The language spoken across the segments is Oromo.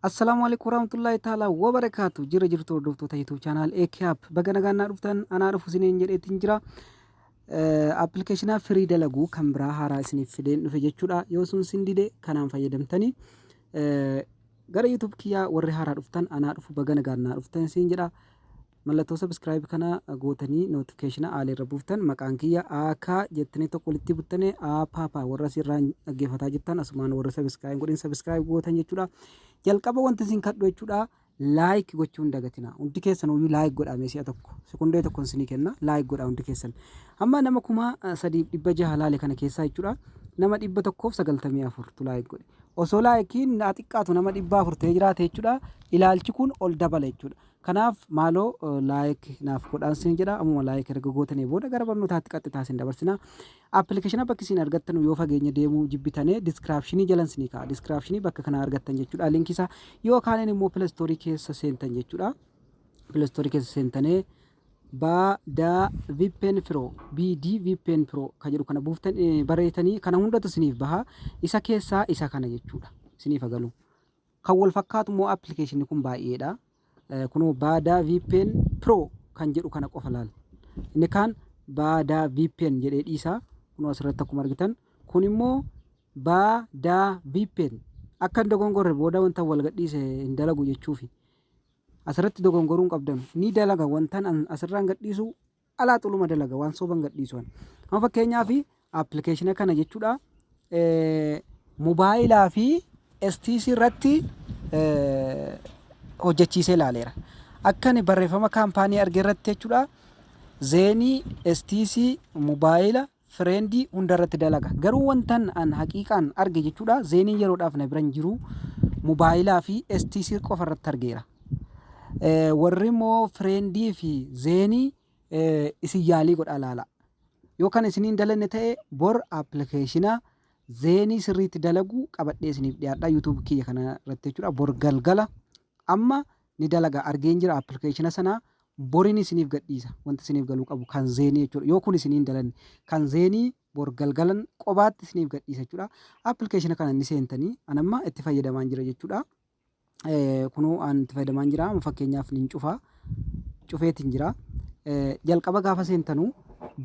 Assalamualaikum warahmatullahi taala wabarakatuh. Jira jirtu hordoftoota YouTube channel AKAP. Baga nagaan dhuftan anaa dhufu isiniin jedheetiin jira. Appilikeeshinaa firii dalaguu kan biraa haaraa isiniif fideen dhufe jechuudha. Yoo sun sin dide kanaan fayyadamtanii gara YouTube kiyyaa warri haaraa dhuftan anaa dhufu baga nagaan dhuftan isin jedha. Mallattoo subscribe kana gootanii notification aaleerra buuftan maqaan kiyya akka jettanii tokko walitti buttanii papa warra sirraan dhaggeeffataa jirtan asumaan warra subscribe godhin subscribe gootan jechuudha. Jalqaba wanti isin kadhu jechuudha like gochuun dagatina. Hundi keessan uyyuu like godhame si'a tokko sekondee tokkoon isinii kenna like godhaa hundi keessan. Amma nama 3,600 laale kana keessaa jechuudha nama 194 like godhe. Osoo laayikiin xiqqaatu nama 400 ta'ee jiraate jechuudha ilaalchi kun ol dabala jechuudha. Kanaaf maaloo like naaf godhaan sin jedha amuma like erga gootanii booda gara barnootaatti qaxxitaa sin dabarsina. Appilikeeshina bakki isin argattan yoo fageenya deemuu jibbitanii descriptionii jalan sinii ka'a. Descriptionii bakka kana argattan jechuudha. Link isaa yoo kaaniin immoo Play Store keessa seentan jechuudha. Play Store keessa seentanii BD VPN Pro BD VPN Pro kan jedhu kana buuftan bareetanii kana hundatu siniif baha. Isa keessaa isa kana jechuudha. Siniif agalu. Kan wal fakkaatu immoo appilikeeshinni kun baay'eedha. Kuno BD VPN Pro kan jedhu kana qofa laal. Inni kaan BD VPN jedhee dhiisaa. Kuno asirratti akkuma argitan kun immoo BD VPN akka dogongorre booda wanta wal gadhiise hin dalagu jechuufi. Asirratti dogongoruun qabdan ni dalaga wantan asirraan gadhiisu alaa xuluma dalaga waan soban gadhiisuan. Amma fakkeenyaaf appilikeeshina kana jechuudha mobaayilaa fi STC irratti hojjechiisee ilaaleera. Akkani barreeffama kaampaanii arge irratti jechuudha Zeenii STC mobaayila Friendii hundarratti dalaga. Garuu wantan an haqiiqaan arge jechuudha Zeenii yeroodhaaf na biran jiru mobaayilaa fi STC qofa irratti argeera. Warri immoo Friendii fi Zeenii isin yaalii godha laala. Yoo kan isiniin dalanne ta'e bor appilikeeshina Zeenii sirriitti dalagu qabadhee isiniif dhiyaadha YouTube kiyya kana irratti jechuudha. Bor galgala amma ni dalaga argeen jira appilikeeshina sana borin isiniif gadhiisa wanti isiniif galuu qabu kan Zeenii jechuudha. Yoo kun isiniin dalanne kan Zeenii bor galgalan qobaatti isiniif gadhiisa jechuudha. Appilikeeshina kana ni seentanii anamma itti fayyadamaan jira jechuudha. Kunoo an itti fayyadamaan jira fakkeenyaaf nin cufeetiin jira. Jalqaba gaafa seentanu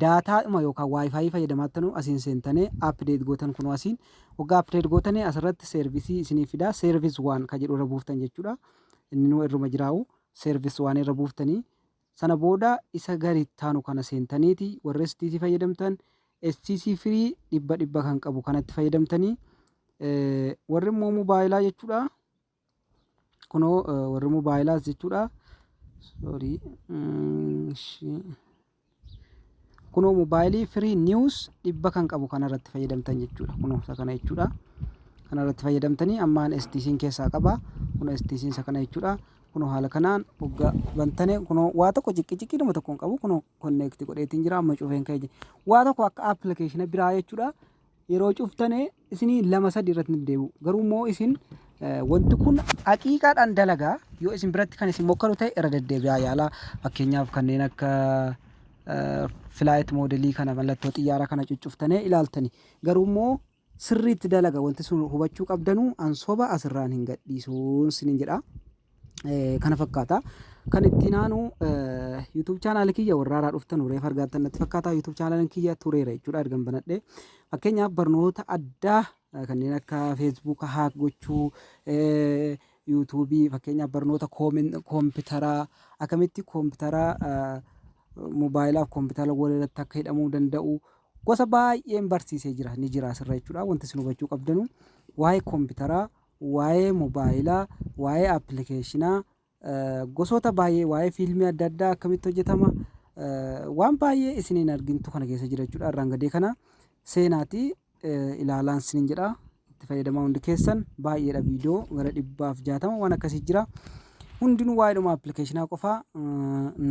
daataadhuma yookaan wifi fayyadamaattanu asiin seentanii update gootan kunoo asiin waggaa update gootanii asirratti servisii isiniif fida service 1 kan jedhu irra buuftan jechuudha. Inni nu irruma jiraa'u service 1 irra buuftanii sana booda isa gari taanu kana seentaniiti warra STC fayyadamtan STC free 100 kan qabu kanatti fayyadamtanii warri immoo mobaayilaa jechuudha. Kunoo warri moobaayilaas jechuudha. Sorry. Kunoo moobaayilii free news 100 kan qabu kanarratti fayyadamtan jechuudha. Kunoo isa kana jechuudha. Kanarratti fayyadamtanii ammaan STC'n keessaa qaba. Kunoo STC'n isa kana jechuudha. Kunoo haala kanaan waggaa bantane kunoo waa tokko ciqqi dhuma tokkoon qabu kunoo connect godheetiin jira amma cufeen ka'e. Waa tokko akka appilikeeshina biraa jechuudha. Yeroo cuftane isinii 2-3 irratti deebi'u. Garuu immoo isin wanti kun haqiiqaadhaan dalagaa yoo isin biratti kan isin mokkaru ta'e irra deddeebi'aa yaala. Fakkeenyaaf kanneen akka flight modelii kana mallattoo xiyyaara kana cuccuftanii ilaaltani. Garuu immoo sirriitti dalaga wanti sun hubachuu qabdanuu ansoba asirraan hin gadhiisuun sinin jedha. Kana fakkaata. Kan ittiin aanu YouTube channel kiyya warra haaraa dhuftan reef argattan natti fakkaata. YouTube channel kiyya tureera jechuudha ergan banadhe. Fakkeenyaaf barnoota addaa kanneen akka Facebook hack gochuu YouTube fakkeenyaaf barnoota koompitaraa akkamitti koompitaraa moobaayilaaf koompitara walirratti akka hidhamuu danda'u gosa baay'een barsiisee jira ni jira asirra jechuudha. Wanti isin hubachuu qabdanu waa'ee koompitaraa waa'ee moobaayilaa waa'ee appilikeeshinaa gosoota baay'ee waa'ee fiilmii adda addaa akkamitti hojjetama waan baay'ee isiniin argintu kana keessa jira jechuudha. Irraan gadee kana seenaatii ilaalaan isiniin jedha itti fayyadamaa hundi keessan baay'eedha viidiyoo gara 160 waan akkasii jira. Hundinuu waa'eedhuma appilikeeshinaa qofaa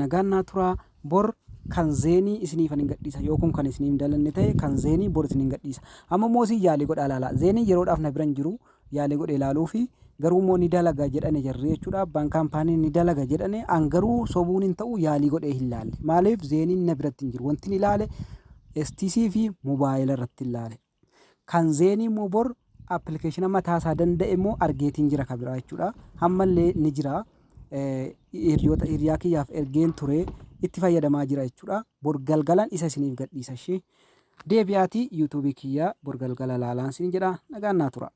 nagaan naa turaa bor kan Zeenii isiniif hin gadhiisa yoo kun kan isiniif dalanne ta'e kan Zeenii bor isiniif gadhiisa. Amma moosii yaalii godhaa ilaala. Zeenii yeroodhaaf na biran jiru yaalii godhee ilaaluu fi garuu immoo ni dalaga jedhane jarri jechuudha. Abbaan kaampaanii ni dalaga jedhane an garuu sobuun hin ta'u yaalii godhee hin laalle. Maaliif Zeeniin na biratti hin jiru wanti ni ilaale STC fi mobaayila irratti ilaale. Kan Zeenii immoo bor appilikeeshina mataasaa danda'e immoo argeetiin jira kabiraa jechuudha. Hammallee ni jira. Hiriyaa kiyyaaf ergeen ture itti fayyadamaa jira jechuudha. Borgalgalan isa isiniif gadhiisa ishee deebi'aatii yuutuubii kiyyaa borgalgala laalaan siin jedha. Nagaan naa tura.